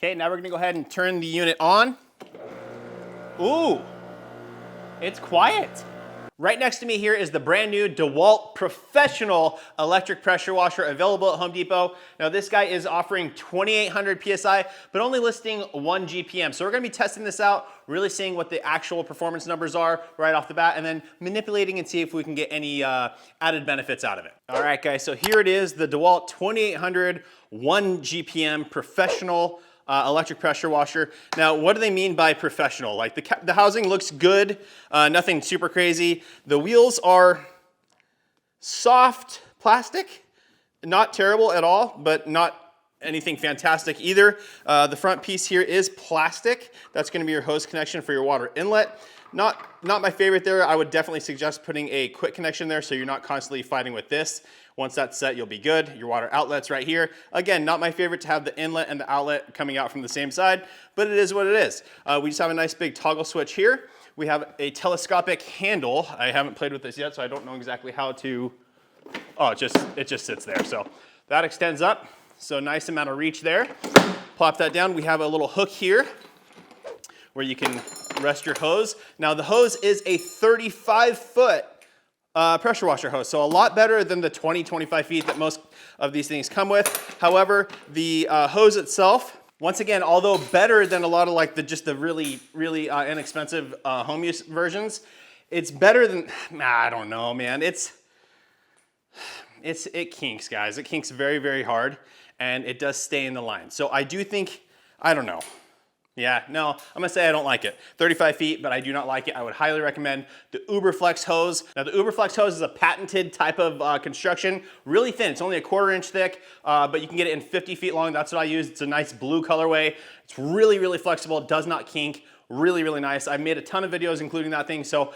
Okay, now we're gonna go ahead and turn the unit on. Ooh, it's quiet. Right next to me here is the brand new Dewalt Professional Electric Pressure Washer available at Home Depot. Now this guy is offering 2,800 PSI, but only listing 1 GPM. So we're gonna be testing this out, really seeing what the actual performance numbers are right off the bat, and then manipulating and see if we can get any added benefits out of it. All right guys, so here it is, the Dewalt 2,800 1 GPM Professional electric pressure washer. Now, what do they mean by professional? Like the housing looks good, nothing super crazy. The wheels are soft plastic, not terrible at all, but not anything fantastic either. The front piece here is plastic. That's gonna be your hose connection for your water inlet. Not my favorite there. I would definitely suggest putting a quick connection there so you're not constantly fighting with this. Once that's set, you'll be good. Your water outlet's right here. Again, not my favorite to have the inlet and the outlet coming out from the ssame side, but it is what it is. We just have a nice big toggle switch here. We have a telescopic handle. I haven't played with this yet, so I don't know exactly how to, oh, it just sits there. So that extends up. So nice amount of reach there. Plop that down. We have a little hook here where you can rest your hose. Now the hose is a 35-foot pressure washer hose, so a lot better than the 20-25 feet that most of these things come with. However, the hose itself, once again, although better than a lot of like just the really inexpensive home use versions, it's better than, I don't know, man. It kinks, guys. It kinks very, very hard, and it does stay in the line. So I do think, I don't know. Yeah, no, I'm gonna say I don't like it. 35 feet, but I do not like it. I would highly recommend the Uberflex hose. Now the Uberflex hose is a patented type of construction, really thin. It's only a 1/4 inch thick, but you can get it in 50 feet long. That's what I use. It's a nice blue colorway. It's really, really flexible. It does not kink. Really, really nice. I've made a ton of videos including that thing, so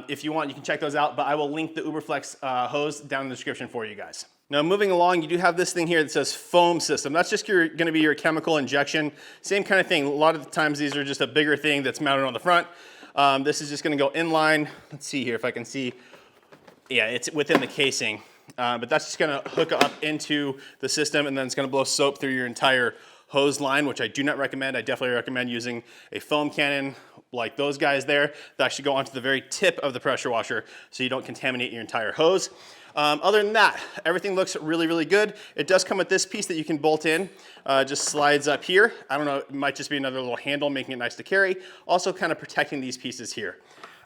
if you want, you can check those out, but I will link the Uberflex hose down in the description for you guys. Now moving along, you do have this thing here that says foam system. That's just gonna be your chemical injection. Same kind of thing. A lot of the times these are just a bigger thing that's mounted on the front. This is just gonna go in line. Let's see here if I can see. Yeah, it's within the casing. But that's just gonna hook up into the system, and then it's gonna blow soap through your entire hose line, which I do not recommend. I definitely recommend using a foam cannon like those guys there that actually go onto the very tip of the pressure washer so you don't contaminate your entire hose. Other than that, everything looks really, really good. It does come with this piece that you can bolt in, just slides up here. I don't know, it might just be another little handle making it nice to carry. Also kind of protecting these pieces here.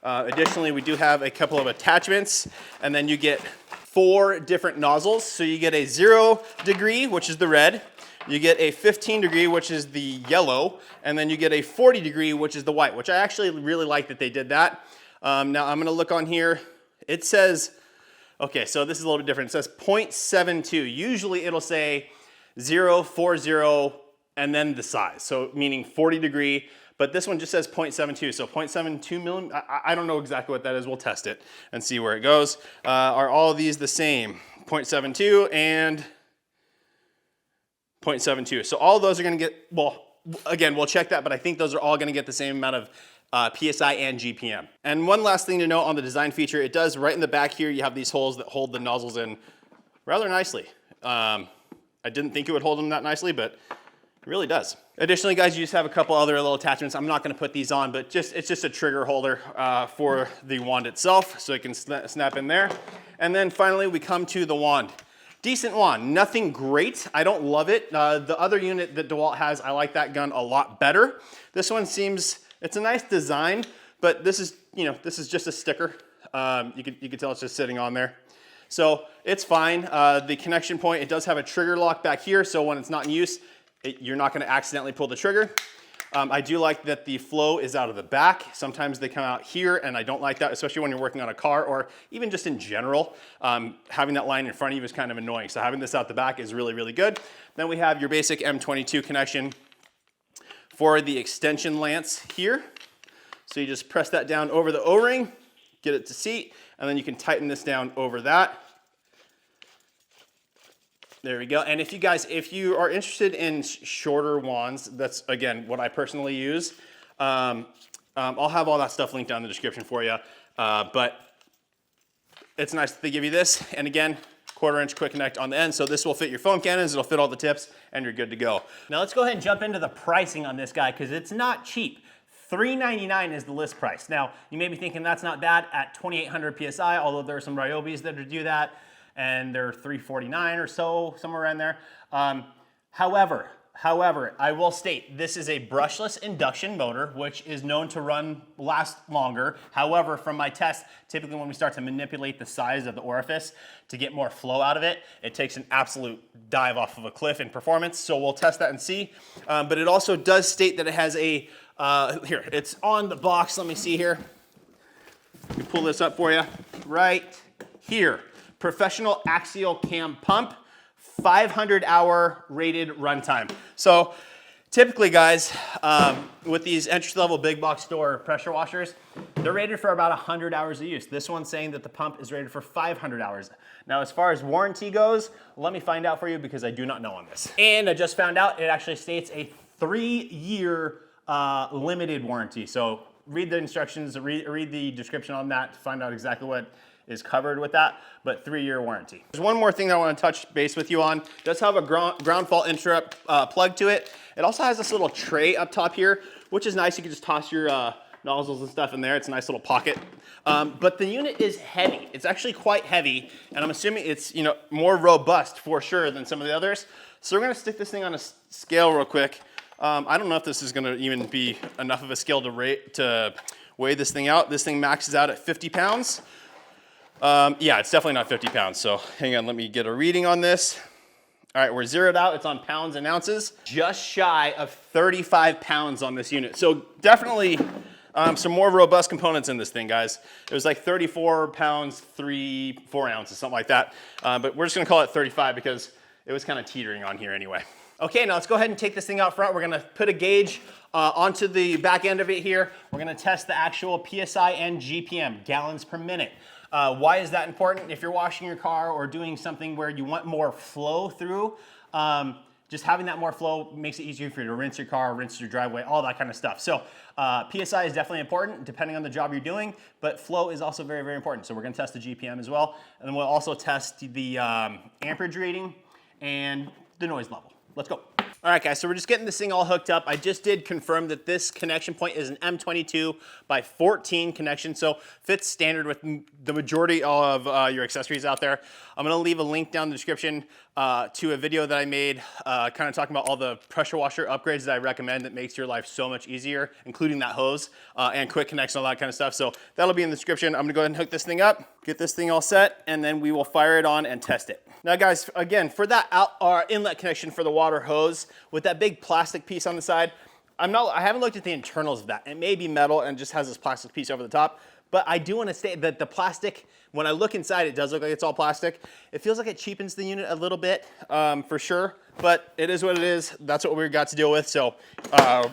Additionally, we do have a couple of attachments, and then you get 4 different nozzles. So you get a 0 degree, which is the red. You get a 15 degree, which is the yellow, and then you get a 40 degree, which is the white, which I actually really like that they did that. Now I'm gonna look on here. It says, okay, so this is a little bit different. It says 0.72. Usually it'll say 0, 40, and then the size. So meaning 40 degree, but this one just says 0.72. So 0.72 millimeters, I don't know exactly what that is. We'll test it and see where it goes. Are all of these the same? 0.72 and 0.72. So all of those are gonna get, well, again, we'll check that, but I think those are all gonna get the same amount of PSI and GPM. And one last thing to note on the design feature, it does right in the back here, you have these holes that hold the nozzles in rather nicely. I didn't think it would hold them that nicely, but it really does. Additionally, guys, you just have a couple other little attachments. I'm not gonna put these on, but it's just a trigger holder for the wand itself, so it can snap in there. And then finally, we come to the wand. Decent wand, nothing great. I don't love it. The other unit that Dewalt has, I like that gun a lot better. This one seems, it's a nice design, but this is, this is just a sticker. You can tell it's just sitting on there. So it's fine. The connection point, it does have a trigger lock back here, so when it's not in use, you're not gonna accidentally pull the trigger. I do like that the flow is out of the back. Sometimes they come out here, and I don't like that, especially when you're working on a car or even just in general. Having that line in front of you is kind of annoying. So having this out the back is really, really good. Then we have your basic M22 connection for the extension lance here. So you just press that down over the O-ring, get it to seat, and then you can tighten this down over that. There we go. And if you are interested in shorter wands, that's again what I personally use. I'll have all that stuff linked down in the description for you. But it's nice that they give you this. And again, 1/4" quick connect on the end. So this will fit your foam cannons, it'll fit all the tips, and you're good to go. Now let's go ahead and jump into the pricing on this guy because it's not cheap. $399 is the list price. Now, you may be thinking that's not bad at 2,800 PSI, although there are some Ryobis that do that, and they're $349 or so, somewhere around there. However, I will state this is a brushless induction motor, which is known to last longer. However, from my test, typically when we start to manipulate the size of the orifice to get more flow out of it, it takes an absolute dive off of a cliff in performance. So we'll test that and see. But it also does state that it has a, here, it's on the box. Let me see here. Let me pull this up for you. Right here, Professional Axial Cam Pump. 500-hour rated runtime. So typically, guys, with these entry-level big box store pressure washers, they're rated for about 100 hours of use. This one's saying that the pump is rated for 500 hours. Now, as far as warranty goes, let me find out for you because I do not know on this. And I just found out it actually states a 3-year limited warranty. So read the instructions, read the description on that to find out exactly what is covered with that, but 3-year warranty. There's one more thing that I want to touch base with you on. It does have a ground fault interrupt plug to it. It also has this little tray up top here, which is nice. You can just toss your nozzles and stuff in there. It's a nice little pocket. But the unit is heavy. It's actually quite heavy, and I'm assuming it's more robust for sure than some of the others. So we're gonna stick this thing on a scale real quick. I don't know if this is gonna even be enough of a scale to weigh this thing out. This thing maxes out at 50 pounds. Yeah, it's definitely not 50 pounds. So hang on, let me get a reading on this. All right, we're zeroed out. It's on pounds and ounces. Just shy of 35 pounds on this unit. So definitely some more robust components in this thing, guys. It was like 34 pounds, 4 ounces, something like that. But we're just gonna call it 35 because it was kind of teetering on here anyway. Okay, now let's go ahead and take this thing out front. We're gonna put a gauge onto the back end of it here. We're gonna test the actual PSI and GPM, gallons per minute. Why is that important? If you're washing your car or doing something where you want more flow through, just having that more flow makes it easier for you to rinse your car, rinse your driveway, all that kind of stuff. So PSI is definitely important depending on the job you're doing, but flow is also very, very important. So we're gonna test the GPM as well. And then we'll also test the amperage rating and the noise level. Let's go. All right, guys, so we're just getting this thing all hooked up. I just did confirm that this connection point is an M22 by 14 connection, so fits standard with the majority of your accessories out there. I'm gonna leave a link down in the description to a video that I made kind of talking about all the pressure washer upgrades that I recommend that makes your life so much easier, including that hose and quick connection, all that kind of stuff. So that'll be in the description. I'm gonna go ahead and hook this thing up, get this thing all set, and then we will fire it on and test it. Now guys, again, for that inlet connection for the water hose, with that big plastic piece on the side, I haven't looked at the internals of that. It may be metal and just has this plastic piece over the top, but I do want to state that the plastic, when I look inside, it does look like it's all plastic. It feels like it cheapens the unit a little bit, for sure, but it is what it is. That's what we've got to deal with, so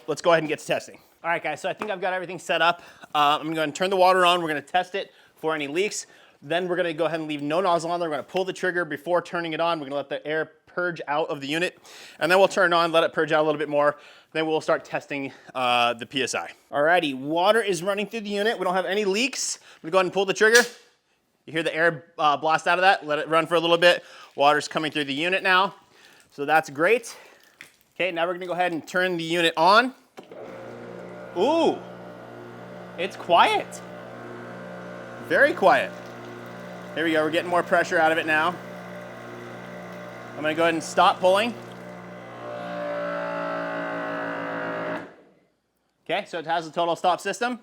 let's go ahead and get to testing. All right, guys, so I think I've got everything set up. I'm gonna go ahead and turn the water on. We're gonna test it for any leaks. Then we're gonna go ahead and leave no nozzle on there. We're gonna pull the trigger before turning it on. We're gonna let the air purge out of the unit, and then we'll turn it on, let it purge out a little bit more. Then we'll start testing the PSI. Alrighty, water is running through the unit. We don't have any leaks. I'm gonna go ahead and pull the trigger. You hear the air blast out of that. Let it run for a little bit. Water's coming through the unit now, so that's great. Okay, now we're gonna go ahead and turn the unit on. Ooh, it's quiet. Very quiet. There we go, we're getting more pressure out of it now. I'm gonna go ahead and stop pulling. Okay, so it has a total stop system.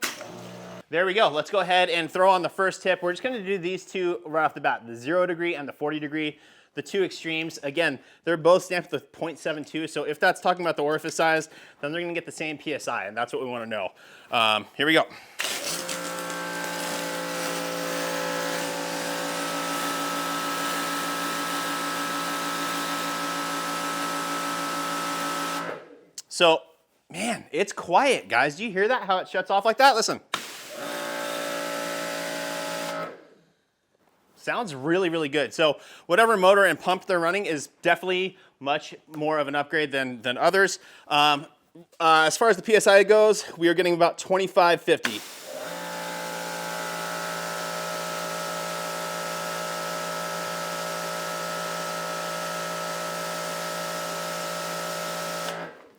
There we go, let's go ahead and throw on the first tip. We're just gonna do these two right off the bat, the 0 degree and the 40 degree, the two extremes. Again, they're both stamped with 0.72, so if that's talking about the orifice size, then they're gonna get the same PSI, and that's what we wanna know. Here we go. So, man, it's quiet, guys. Do you hear that, how it shuts off like that? Listen. Sounds really, really good. So whatever motor and pump they're running is definitely much more of an upgrade than others. As far as the PSI goes, we are getting about 2550.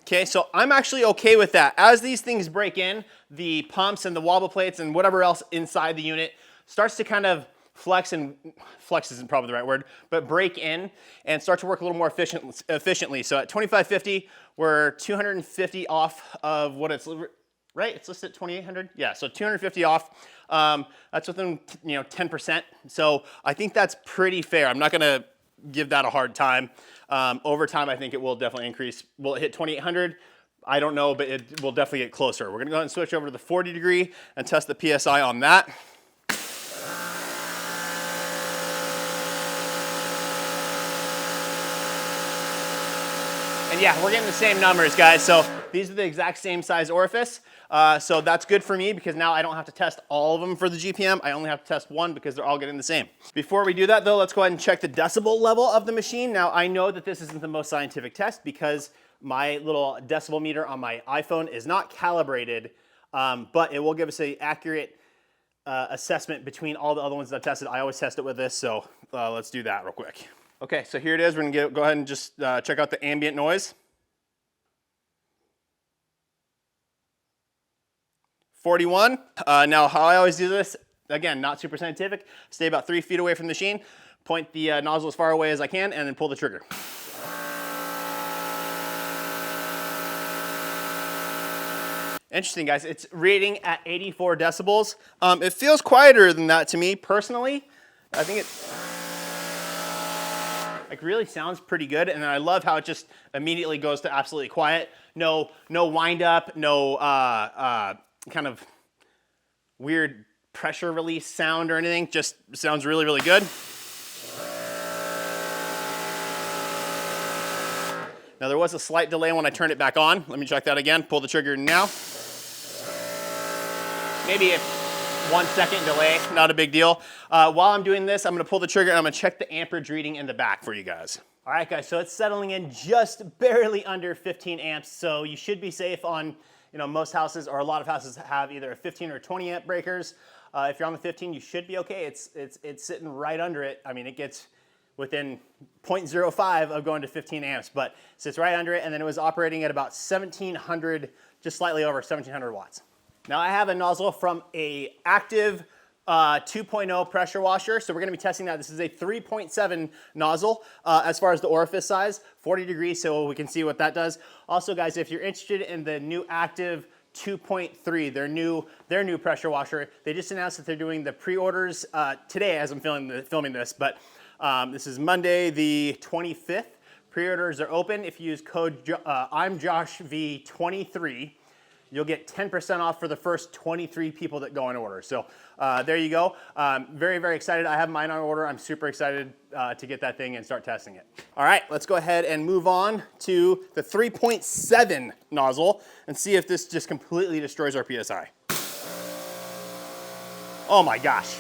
Okay, so I'm actually okay with that. As these things break in, the pumps and the wobble plates and whatever else inside the unit starts to kind of flex isn't probably the right word, but break in and start to work a little more efficiently. So at 2550, we're 250 off of what it's, right? It's listed at 2800. Yeah, so 250 off. That's within 10%. So I think that's pretty fair. I'm not gonna give that a hard time. Over time, I think it will definitely increase. Will it hit 2800? I don't know, but it will definitely get closer. We're gonna go ahead and switch over to the 40 degree and test the PSI on that. And yeah, we're getting the same numbers, guys. So these are the exact same size orifice. So that's good for me because now I don't have to test all of them for the GPM. I only have to test one because they're all getting the same. Before we do that though, let's go ahead and check the decibel level of the machine. Now I know that this isn't the most scientific test because my little decibel meter on my iPhone is not calibrated, but it will give us an accurate assessment between all the other ones that I've tested. I always test it with this, so let's do that real quick. Okay, so here it is. We're gonna go ahead and just check out the ambient noise. 41. Now, how I always do this, again, not super scientific, stay about 3 feet away from the machine, point the nozzle as far away as I can, and then pull the trigger. Interesting, guys. It's rating at 84 decibels. It feels quieter than that to me, personally. I think it really sounds pretty good, and I love how it just immediately goes to absolutely quiet. No wind up, no kind of weird pressure release sound or anything. Just sounds really, really good. Now there was a slight delay when I turned it back on. Let me check that again. Pull the trigger now. Maybe a 1 second delay, not a big deal. While I'm doing this, I'm gonna pull the trigger and I'm gonna check the amperage reading in the back for you guys. All right, guys, so it's settling in just barely under 15 amps, so you should be safe on, most houses, or a lot of houses have either a 15 or 20 amp breakers. If you're on the 15, you should be okay. It's sitting right under it. I mean, it gets within 0.05 of going to 15 amps, but sits right under it, and then it was operating at about 1700, just slightly over 1700 watts. Now I have a nozzle from a active 2.0 pressure washer, so we're gonna be testing that. This is a 3.7 nozzle as far as the orifice size, 40 degrees, so we can see what that does. Also, guys, if you're interested in the new active 2.3, their new pressure washer, they just announced that they're doing the pre-orders today as I'm filming this, but this is Monday the 25th. Pre-orders are open. If you use code I'm Josh V23, you'll get 10% off for the first 23 people that go in order. So there you go. Very, very excited. I have mine on order. I'm super excited to get that thing and start testing it. All right, let's go ahead and move on to the 3.7 nozzle and see if this just completely destroys our PSI. Oh my gosh.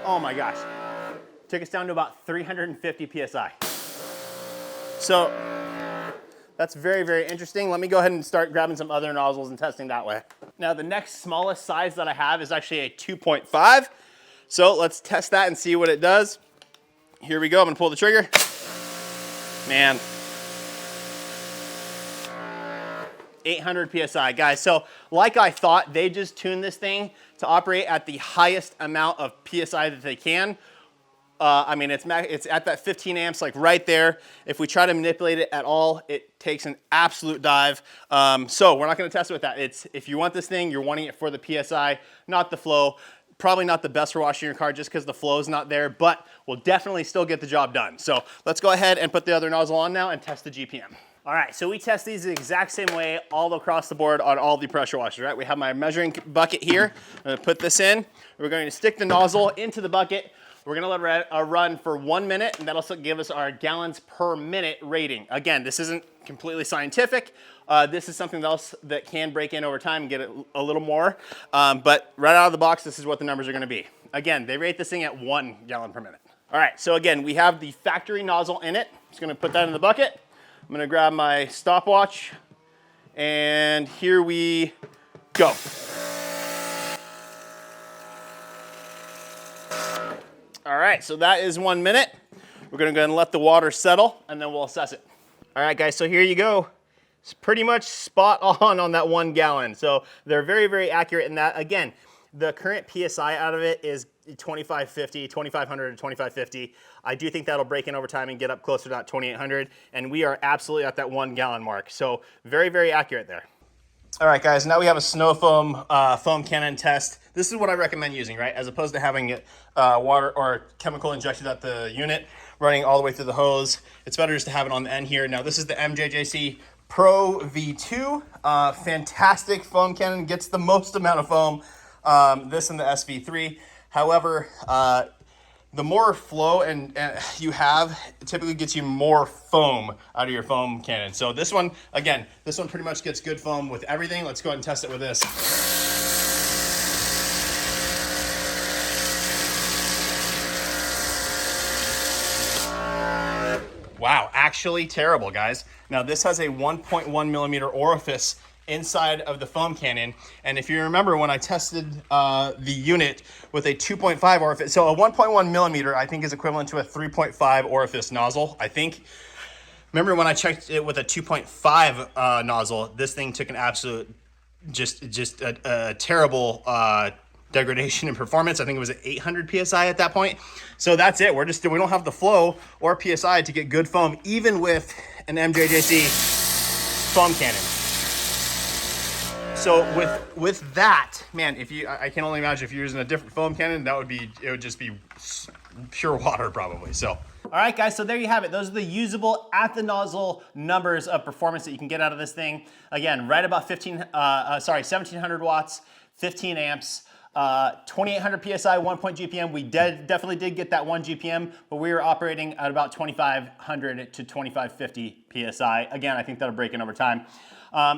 Oh my gosh. Took us down to about 350 PSI. So that's very, very interesting. Let me go ahead and start grabbing some other nozzles and testing that way. Now the next smallest size that I have is actually a 2.5. So let's test that and see what it does. Here we go, I'm gonna pull the trigger. Man. 800 PSI, guys. So like I thought, they just tuned this thing to operate at the highest amount of PSI that they can. I mean, it's at that 15 amps, like right there. If we try to manipulate it at all, it takes an absolute dive. So we're not gonna test it with that. If you want this thing, you're wanting it for the PSI, not the flow. Probably not the best for washing your car just because the flow is not there, but we'll definitely still get the job done. So let's go ahead and put the other nozzle on now and test the GPM. All right, so we test these the exact same way all across the board on all the pressure washers, right? We have my measuring bucket here. I'm gonna put this in. We're going to stick the nozzle into the bucket. We're gonna let it run for 1 minute, and that'll give us our gallons per minute rating. Again, this isn't completely scientific. This is something else that can break in over time and get it a little more. But right out of the box, this is what the numbers are gonna be. Again, they rate this thing at 1 gallon per minute. All right, so again, we have the factory nozzle in it. Just gonna put that in the bucket. I'm gonna grab my stopwatch, and here we go. All right, so that is 1 minute. We're gonna go ahead and let the water settle and then we'll assess it. All right guys, so here you go. It's pretty much spot on that 1 gallon. So they're very, very accurate in that. Again, the current PSI out of it is 2550, 2500 to 2550. I do think that'll break in over time and get up closer to that 2800. And we are absolutely at that 1 gallon mark. So very, very accurate there. All right, guys, now we have a snow foam foam cannon test. This is what I recommend using, right? As opposed to having it water or chemical injected at the unit, running all the way through the hose. It's better just to have it on the end here. Now, this is the MJJC Pro V2. Fantastic foam cannon, gets the most amount of foam. This and the SV3. However, the more flow and you have, it typically gets you more foam out of your foam cannon. So this one, again, this one pretty much gets good foam with everything. Let's go ahead and test it with this. Wow, actually terrible, guys. Now this has a 1.1 millimeter orifice inside of the foam cannon. And if you remember when I tested the unit with a 2.5 orifice, so a 1.1 millimeter I think is equivalent to a 3.5 orifice nozzle, I think. Remember when I checked it with a 2.5 nozzle, this thing took an absolute, just a terrible degradation in performance. I think it was at 800 PSI at that point. So that's it, we don't have the flow or PSI to get good foam, even with an MJJC foam cannon. So with that, man, I can only imagine if you're using a different foam cannon, it would just be pure water probably, so. All right, guys, so there you have it. Those are the usable at the nozzle numbers of performance that you can get out of this thing. Again, right about 1700 watts, 15 amps, 2800 PSI, 1 point GPM. We definitely did get that 1 GPM, but we were operating at about 2500 to 2550 PSI. Again, I think that'll break in over time.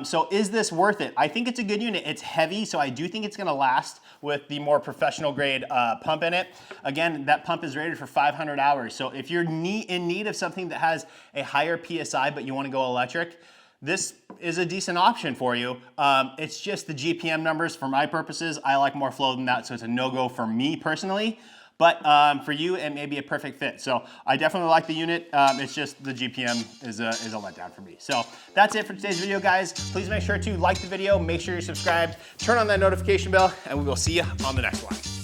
So is this worth it? I think it's a good unit. It's heavy, so I do think it's gonna last with the more professional grade pump in it. Again, that pump is rated for 500 hours. So if you're in need of something that has a higher PSI, but you wanna go electric, this is a decent option for you. It's just the GPM numbers for my purposes. I like more flow than that, so it's a no-go for me personally. But for you, it may be a perfect fit. So I definitely like the unit. It's just the GPM is a letdown for me. So that's it for today's video, guys. Please make sure to like the video, make sure you're subscribed, turn on that notification bell, and we will see you on the next one.